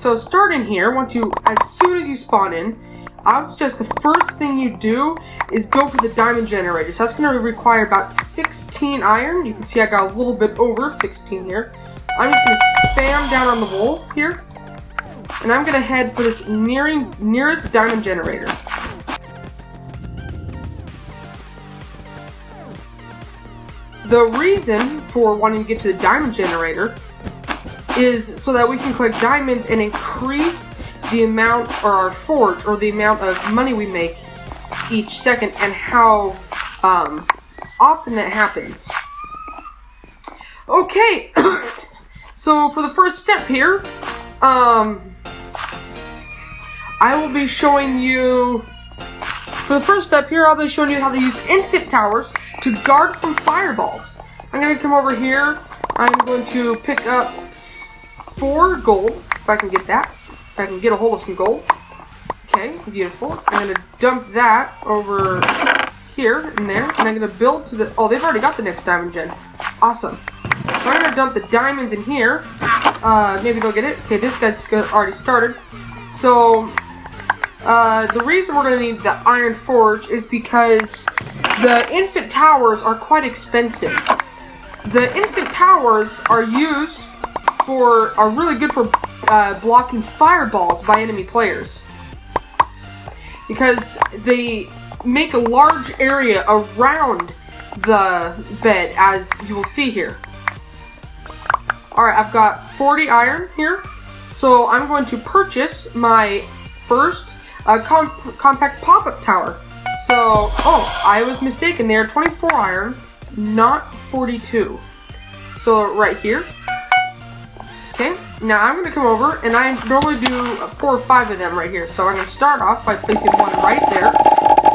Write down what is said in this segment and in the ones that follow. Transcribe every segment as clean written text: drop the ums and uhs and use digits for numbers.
so starting here, as soon as you spawn in, I would suggest the first thing you do is go for the diamond generator. So that's going to require about 16 iron. You can see I got a little bit over 16 here. I'm just going to spam down on the wool here. And I'm going to head for this nearest diamond generator. The reason for wanting to get to the diamond generator is so that we can collect diamonds and increase the amount, or our forge, or the amount of money we make each second, and how often that happens. Okay, so for the first step here, I will be showing you, for the first step here, I'll be showing you how to use instant towers to guard from fireballs. I'm going to come over here, I'm going to pick up 4 gold, if I can get that. If I can get a hold of some gold. Okay, beautiful. I'm going to dump that over here and there. And I'm going to build to the... Oh, they've already got the next diamond gen. Awesome. So I'm going to dump the diamonds in here. Maybe they'll get it. Okay, this guy's already started. So, the reason we're going to need the iron forge is because the instant towers are quite expensive. The instant towers are really good for blocking fireballs by enemy players, because they make a large area around the bed, as you will see here. Alright, I've got 40 iron here, so I'm going to purchase my first compact pop-up tower. So, oh, I was mistaken there, 24 iron, not 42. So right here. Okay, now I'm going to come over, and I normally do 4 or 5 of them right here. So I'm going to start off by placing one right there.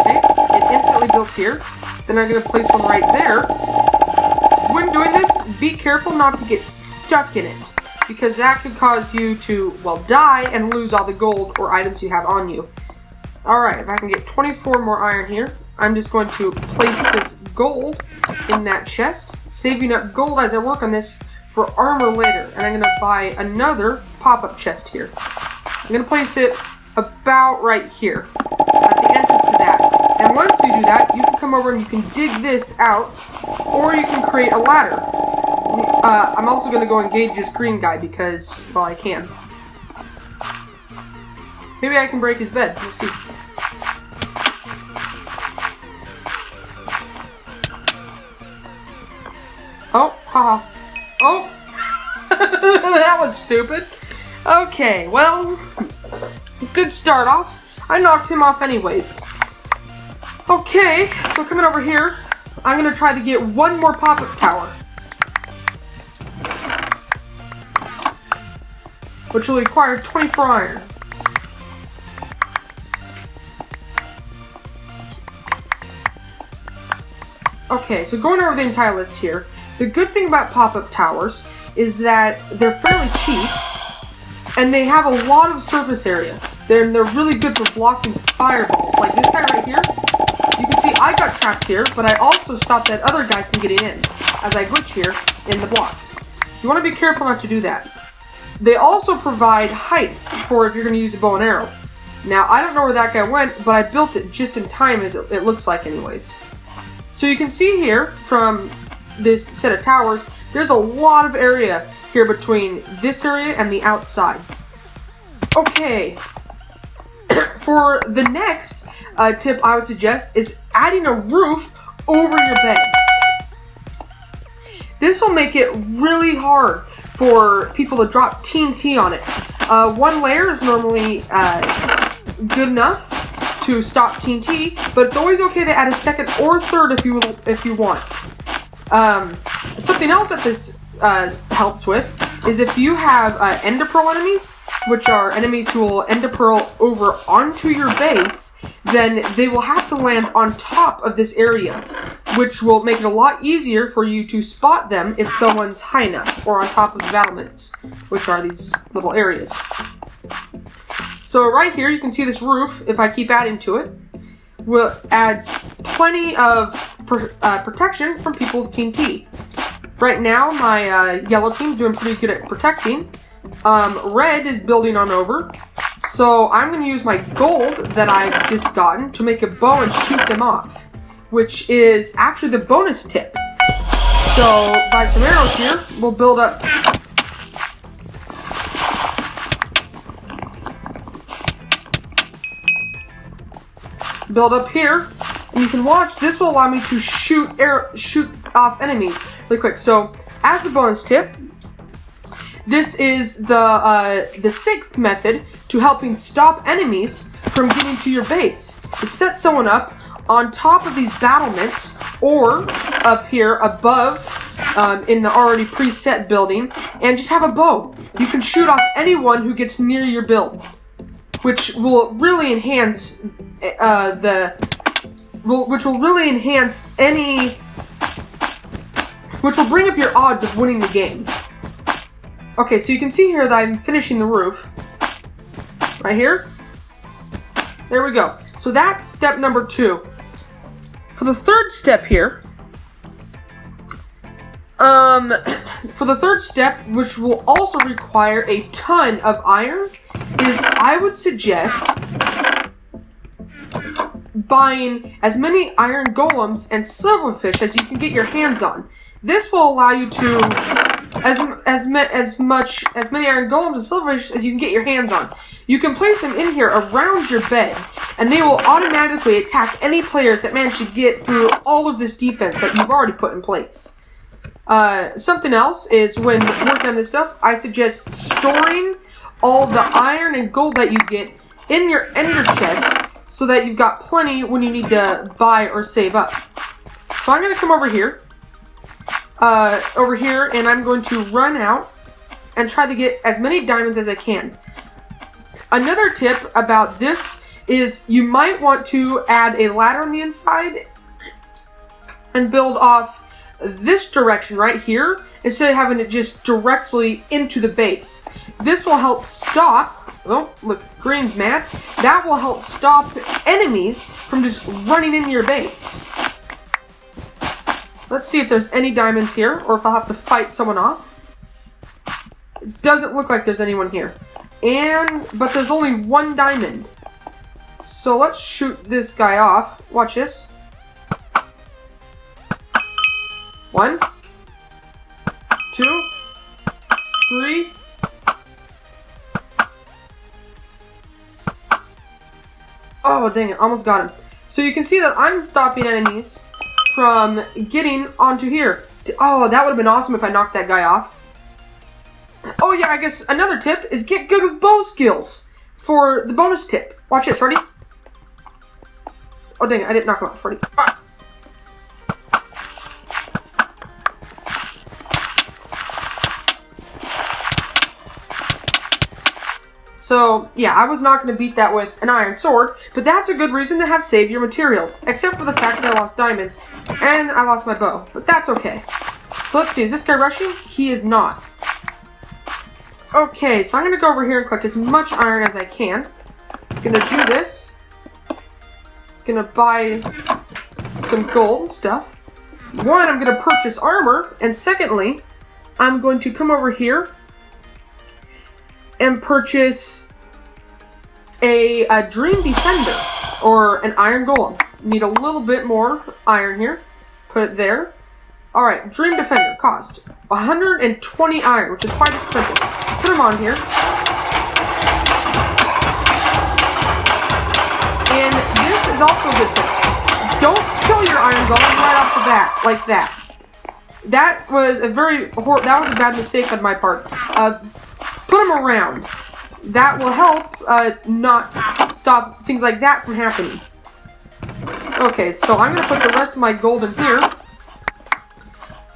Okay, it instantly builds here. Then I'm going to place one right there. When doing this, be careful not to get stuck in it, because that could cause you to, well, die and lose all the gold or items you have on you. Alright, if I can get 24 more iron here, I'm just going to place this gold in that chest, saving up gold as I work on this for armor later. And I'm going to buy another pop-up chest here. I'm going to place it about right here at the entrance to that. And once you do that, you can come over and you can dig this out, or you can create a ladder. I'm also going to go engage this green guy because, well, I can. Maybe I can break his bed. We'll see. Oh, haha. Oh! That was stupid. Okay, well, good start off. I knocked him off anyways. Okay, so coming over here, I'm going to try to get one more pop-up tower, which will require 24 iron. Okay, so going over the entire list here, the good thing about pop-up towers is that they're fairly cheap, and they have a lot of surface area. They're really good for blocking fireballs. Like this guy right here, you can see I got trapped here, but I also stopped that other guy from getting in, as I glitch here in the block. You want to be careful not to do that. They also provide height for if you're going to use a bow and arrow. Now, I don't know where that guy went, but I built it just in time, as it looks like anyways. So you can see here from this set of towers, there's a lot of area here between this area and the outside. Okay, for the next tip I would suggest is adding a roof over your bed. This will make it really hard for people to drop TNT on it. 1 layer is normally good enough to stop TNT, but it's always okay to add a second or third if you want. Something else that this helps with is if you have ender pearl enemies, which are enemies who will ender pearl over onto your base, then they will have to land on top of this area, which will make it a lot easier for you to spot them if someone's high enough, or on top of the battlements, which are these little areas. So right here, you can see this roof, if I keep adding to it, adds plenty of protection from people with TNT. Right now, my yellow team's doing pretty good at protecting. Red is building on over. So I'm going to use my gold that I've just gotten to make a bow and shoot them off, which is actually the bonus tip. So by some arrows here, we'll build up. Build up here, and you can watch. This will allow me to shoot off enemies really quick. So as a bonus tip, this is the sixth method to helping stop enemies from getting to your base. To set someone up on top of these battlements or up here above in the already preset building, and just have a bow. You can shoot off anyone who gets near your build, which will really enhance which will bring up your odds of winning the game. Okay, so you can see here that I'm finishing the roof. Right here. There we go. So that's step number 2. For the third step here, which will also require a ton of iron, is I would suggest buying as many iron golems and silverfish as you can get your hands on. This will allow you to as many iron golems and silverfish as you can get your hands on. You can place them in here around your bed, and they will automatically attack any players that manage to get through all of this defense that you've already put in place. Something else is when working on this stuff, I suggest storing all the iron and gold that you get in your ender chest so that you've got plenty when you need to buy or save up. So I'm going to come over here, and I'm going to run out and try to get as many diamonds as I can. Another tip about this is you might want to add a ladder on the inside and build off this direction right here instead of having it just directly into the base. This will help stop, oh look, green's mad. That will help stop enemies from just running into your base. Let's see if there's any diamonds here or if I'll have to fight someone off. It doesn't look like there's anyone here. But there's only 1 diamond. So let's shoot this guy off. Watch this. 1, 2, 3. Oh, dang it. Almost got him. So you can see that I'm stopping enemies from getting onto here. Oh, that would have been awesome if I knocked that guy off. Oh, yeah, I guess another tip is get good with bow skills for the bonus tip. Watch this. Ready? Oh, dang it. I didn't knock him off. Ready? Ah. So, yeah, I was not going to beat that with an iron sword, but that's a good reason to have saved your materials, except for the fact that I lost diamonds, and I lost my bow, but that's okay. So let's see, is this guy rushing? He is not. Okay, so I'm going to go over here and collect as much iron as I can. I'm going to do this. Going to buy some gold and stuff. 1, I'm going to purchase armor, and secondly, I'm going to come over here and purchase a Dream Defender or an Iron Golem. Need a little bit more iron here. Put it there. Alright, Dream Defender cost 120 iron, which is quite expensive. Put them on here. And this is also a good tip. Don't kill your Iron Golem right off the bat, like that. That was a bad mistake on my part. Put them around. That will help not stop things like that from happening. Okay, so I'm going to put the rest of my gold in here.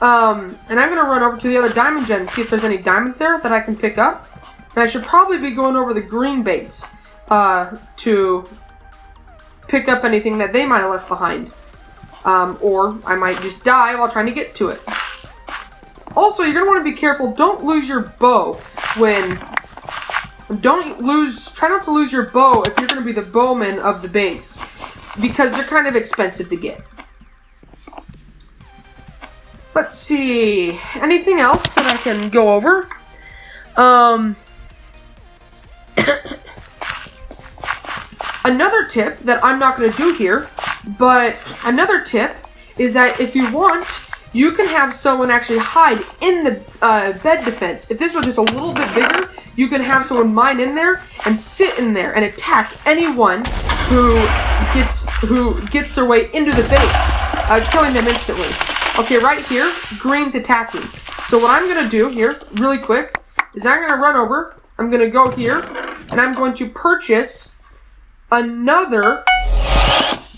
And I'm going to run over to the other diamond gen and see if there's any diamonds there that I can pick up. And I should probably be going over the green base to pick up anything that they might have left behind. Or I might just die while trying to get to it. Also, you're going to want to be careful. Don't lose your bow try not to lose your bow if you're going to be the bowman of the base, because they're kind of expensive to get. Let's see, anything else that I can go over? Another tip that I'm not going to do here, but another tip is that if you want, you can have someone actually hide in the bed defense. If this was just a little bit bigger, you can have someone mine in there and sit in there and attack anyone who gets their way into the base, killing them instantly. Okay, right here, green's attacking. So what I'm going to do here, really quick, is I'm going to run over. I'm going to go here, and I'm going to purchase another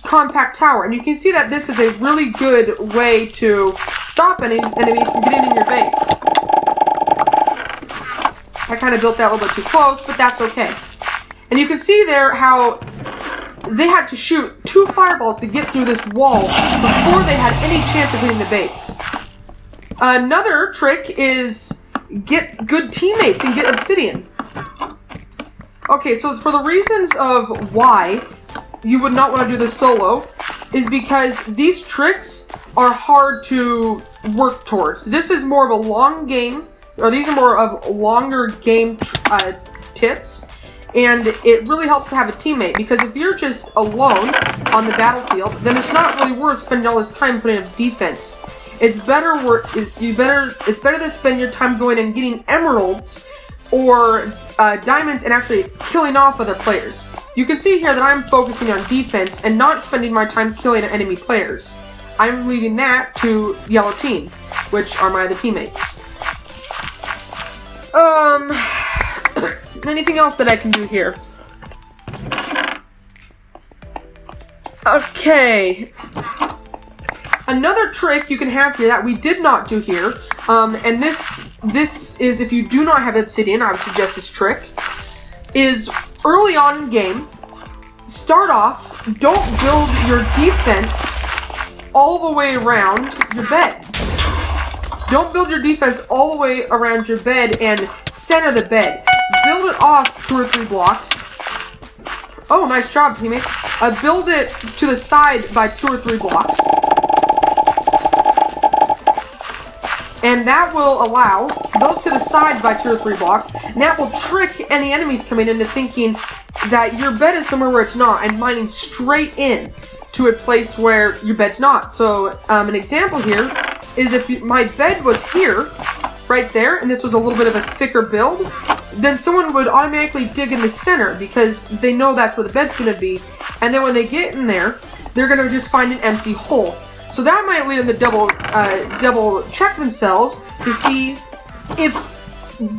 compact tower. And you can see that this is a really good way to stop any enemies from getting in your base. I kind of built that a little bit too close, but that's okay. And you can see there how they had to shoot 2 fireballs to get through this wall before they had any chance of hitting the base. Another trick is get good teammates and get obsidian. Okay, so for the reasons of why you would not want to do this solo is because these tricks are hard to work towards. This is more of a long game, or these are more of longer game tips, and it really helps to have a teammate, because if you're just alone on the battlefield, then it's not really worth spending all this time putting up defense. It's better to spend your time going and getting emeralds or diamonds and actually killing off other players. You can see here that I'm focusing on defense and not spending my time killing enemy players. I'm leaving that to yellow team, which are my other teammates. Anything else that I can do here? Okay. Another trick you can have here that we did not do here, and this is if you do not have obsidian, I would suggest this trick, is early on in game, start off, don't build your defense all the way around your bed. Don't build your defense all the way around your bed and center the bed. Build it off 2 or 3 blocks. Oh, nice job, teammates. Build it to the side by 2 or 3 blocks. And that will allow, build to the side by 2 or 3 blocks, and that will trick any enemies coming into thinking that your bed is somewhere where it's not, and mining straight in to a place where your bed's not. So an example here is if my bed was here, right there, and this was a little bit of a thicker build, then someone would automatically dig in the center because they know that's where the bed's going to be, and then when they get in there, they're going to just find an empty hole. So that might lead them to double check themselves to see if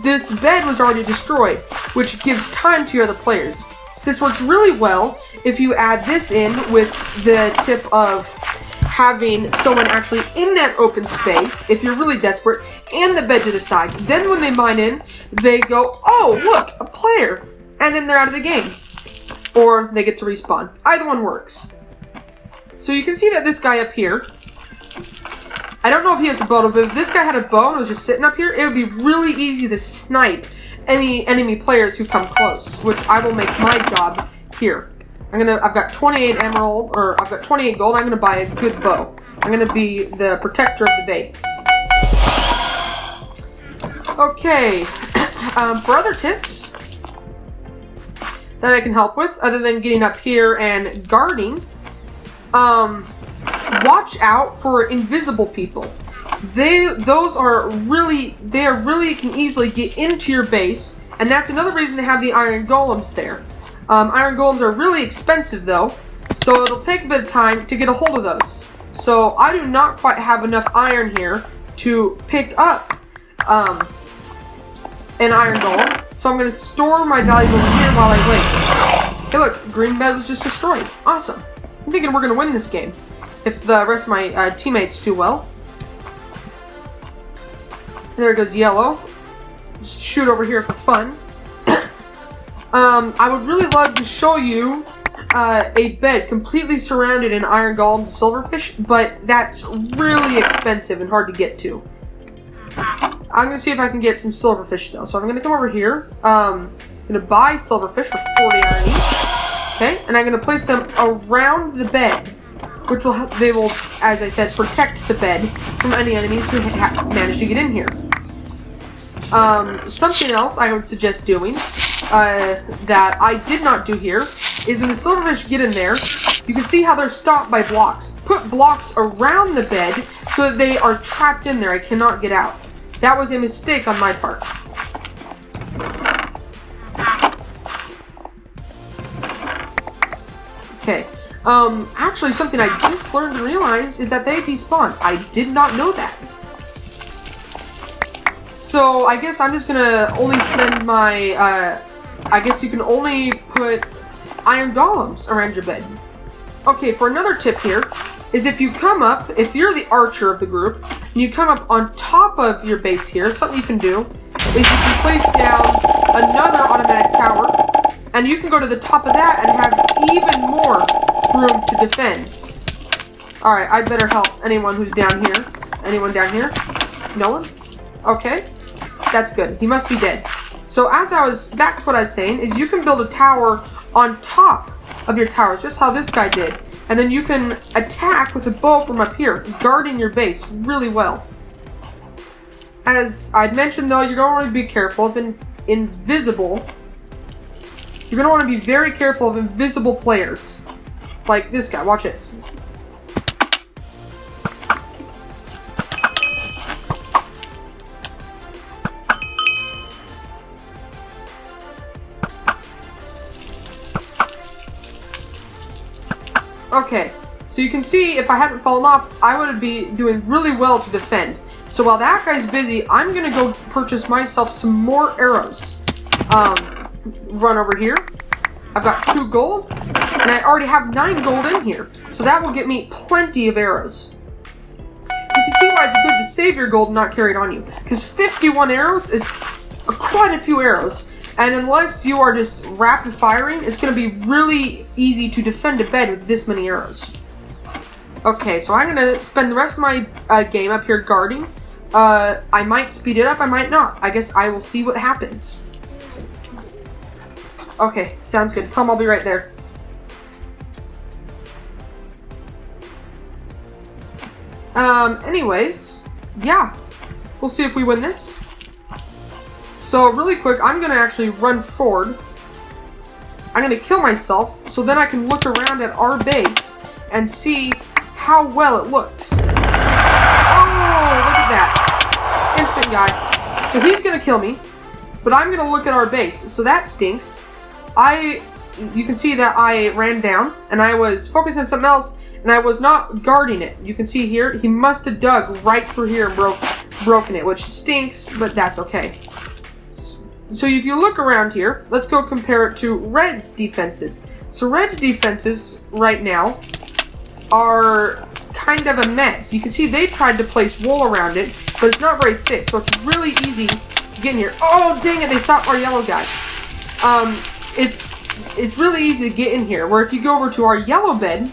this bed was already destroyed, which gives time to your other players. This works really well if you add this in with the tip of having someone actually in that open space, if you're really desperate, and the bed to the side. Then when they mine in, they go, oh, look, a player, and then they're out of the game. Or they get to respawn. Either one works. So you can see that this guy up here, I don't know if he has a bow, but if this guy had a bow and was just sitting up here, it would be really easy to snipe any enemy players who come close, which I will make my job here. I've got 28 emerald, or I've got 28 gold. I'm gonna buy a good bow. I'm gonna be the protector of the base. Okay, for other tips that I can help with, other than getting up here and guarding, watch out for invisible people. They can easily get into your base, and that's another reason to have the iron golems there. Iron golems are really expensive though, so it'll take a bit of time to get a hold of those. So I do not quite have enough iron here to pick up an iron golem, so I'm going to store my valuables here while I wait. Hey look, green bed was just destroyed. Awesome. I'm thinking we're going to win this game if the rest of my teammates do well. There goes yellow. Just shoot over here for fun. I would really love to show you a bed completely surrounded in iron golems and silverfish, but that's really expensive and hard to get to. I'm going to see if I can get some silverfish though. So I'm going to come over here. I'm going to buy silverfish for 40 iron each. Okay, and I'm going to place them around the bed, which will help, they will, as I said, protect the bed from any enemies who manage to get in here. Something else I would suggest doing that I did not do here is when the silverfish get in there, you can see how they're stopped by blocks. Put blocks around the bed so that they are trapped in there. I cannot get out. That was a mistake on my part. Okay. Actually, something I just learned and realized is that they despawn. I did not know that. So, I guess I'm just gonna only spend my, I guess you can only put iron golems around your bed. Okay, for another tip here, is if you come up, if you're the archer of the group, and you come up on top of your base here, something you can do is you can place down another automatic tower, and you can go to the top of that and have even more room to defend. Alright, I better help anyone who's down here. Anyone down here? No one? Okay, that's good. He must be dead. So as I was, back to what I was saying, is you can build a tower on top of your towers, just how this guy did. And then you can attack with a bow from up here, guarding your base really well. As I'd mentioned though, you're going to want to be careful of invisible. You're going to want to be very careful of invisible players. Like this guy, watch this. Okay, so you can see if I hadn't fallen off, I would be doing really well to defend. So while that guy's busy, I'm gonna go purchase myself some more arrows. Run over here. I've got 2 gold, and I already have 9 gold in here. So that will get me plenty of arrows. You can see why it's good to save your gold and not carry it on you. Because 51 arrows is quite a few arrows. And unless you are just rapid firing, it's going to be really easy to defend a bed with this many arrows. Okay, so I'm going to spend the rest of my game up here guarding. I might speed it up, I might not. I guess I will see what happens. Okay, sounds good. Tell him I'll be right there. Anyways, yeah. We'll see if we win this. So really quick, I'm going to actually run forward. I'm going to kill myself, so then I can look around at our base and see how well it looks. Oh, look at that. Instant guy. So he's going to kill me, but I'm going to look at our base. So that stinks. You can see that I ran down, and I was focused on something else, and I was not guarding it. You can see here, he must have dug right through here and broken it, which stinks, but that's okay. So if you look around here, let's go compare it to Red's defenses. So Red's defenses right now are kind of a mess. You can see they tried to place wool around it, but it's not very thick, so it's really easy to get in here. Oh, dang it, they stopped our yellow guy. It's really easy to get in here, where if you go over to our yellow bed,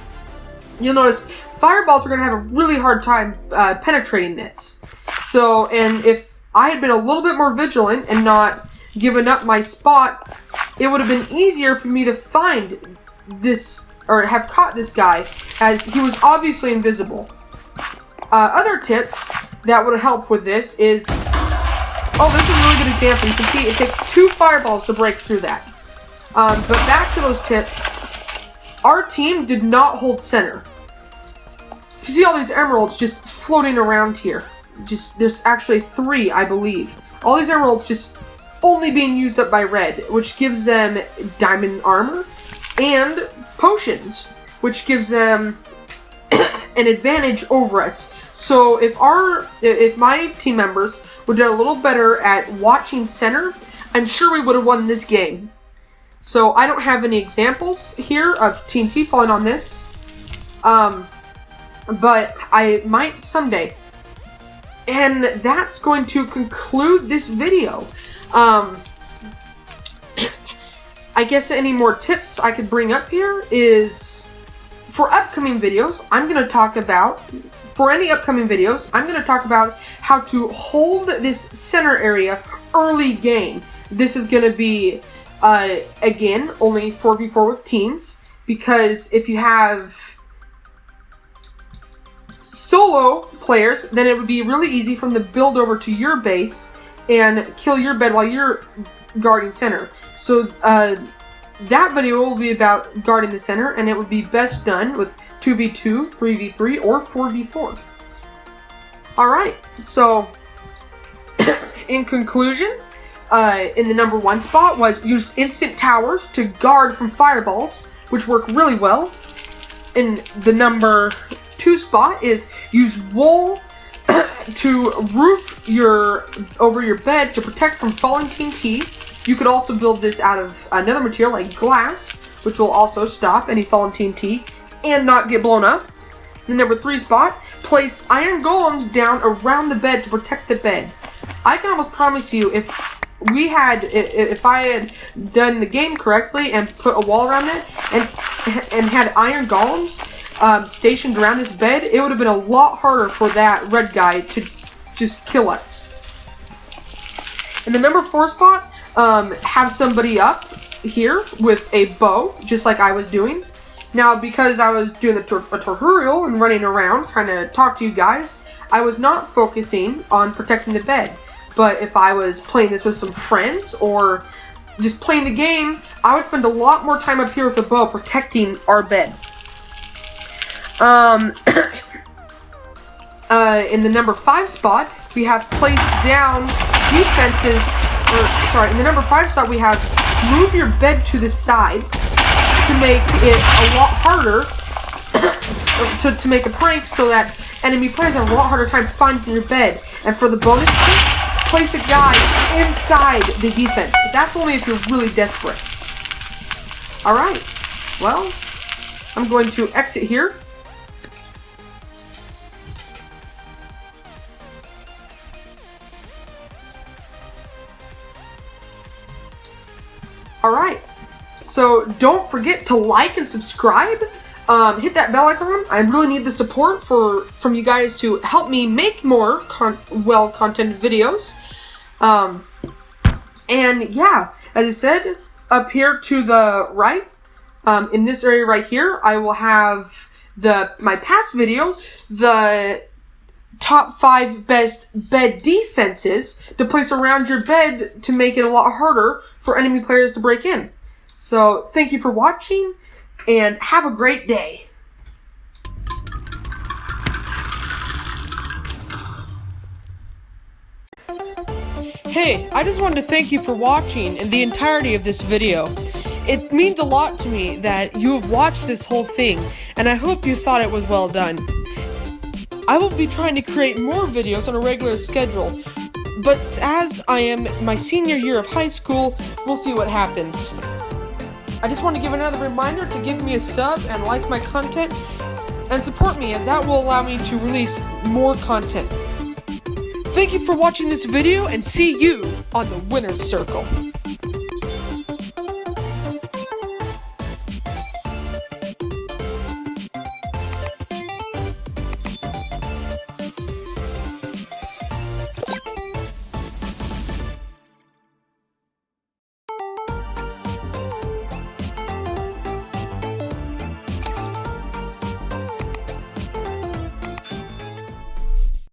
you'll notice fireballs are going to have a really hard time penetrating this. So, and if I had been a little bit more vigilant and not given up my spot, it would have been easier for me to find this, or have caught this guy, as he was obviously invisible. Other tips that would help with this is, oh, this is a really good example. You can see it takes 2 fireballs to break through that. But back to those tips, our team did not hold center. You see all these emeralds just floating around here. There's actually 3, I believe. All these emeralds just only being used up by Red, which gives them diamond armor and potions, which gives them an advantage over us. So if my team members would have done a little better at watching center, I'm sure we would have won this game. So I don't have any examples here of TNT falling on this, but I might someday. And that's going to conclude this video. I guess any more tips I could bring up here is, for upcoming videos, I'm going to talk about, how to hold this center area early game. This is going to be, again, only 4v4 with teams, because if you have solo players, then it would be really easy for them to build over to your base and kill your bed while you're guarding center. So that video will be about guarding the center, and it would be best done with 2v2, 3v3, or 4v4. Alright, so in conclusion, in the number 1 spot was use instant towers to guard from fireballs, which work really well. In the number 2 spot is use wool to roof over your bed to protect from falling TNT. You could also build this out of another material like glass, which will also stop any falling TNT and not get blown up. The number 3 spot, place iron golems down around the bed to protect the bed. I can almost promise you, if I had done the game correctly and put a wall around it and had iron golems stationed around this bed, it would have been a lot harder for that red guy to just kill us. In the number 4 spot, have somebody up here with a bow, just like I was doing. Now, because I was doing a tutorial and running around trying to talk to you guys, I was not focusing on protecting the bed. But if I was playing this with some friends or just playing the game, I would spend a lot more time up here with the bow protecting our bed. In the number 5 spot, we have place down defenses, in the number 5 spot we have move your bed to the side to make it a lot harder to make a prank so that enemy players have a lot harder time finding your bed. And for the bonus tip, place a guy inside the defense. But that's only if you're really desperate. Alright, well, I'm going to exit here. Alright, so don't forget to like and subscribe. Hit that bell icon. I really need the support from you guys to help me make more well-content videos. And yeah, as I said, up here to the right, in this area right here, I will have my past video, the top 5 best bed defenses to place around your bed to make it a lot harder for enemy players to break in. So thank you for watching and have a great day. Hey, I just wanted to thank you for watching the entirety of this video. It means a lot to me that you have watched this whole thing, and I hope you thought it was well done. I will be trying to create more videos on a regular schedule, but as I am my senior year of high school, we'll see what happens. I just want to give another reminder to give me a sub and like my content, and support me, as that will allow me to release more content. Thank you for watching this video, and see you on the winner's circle.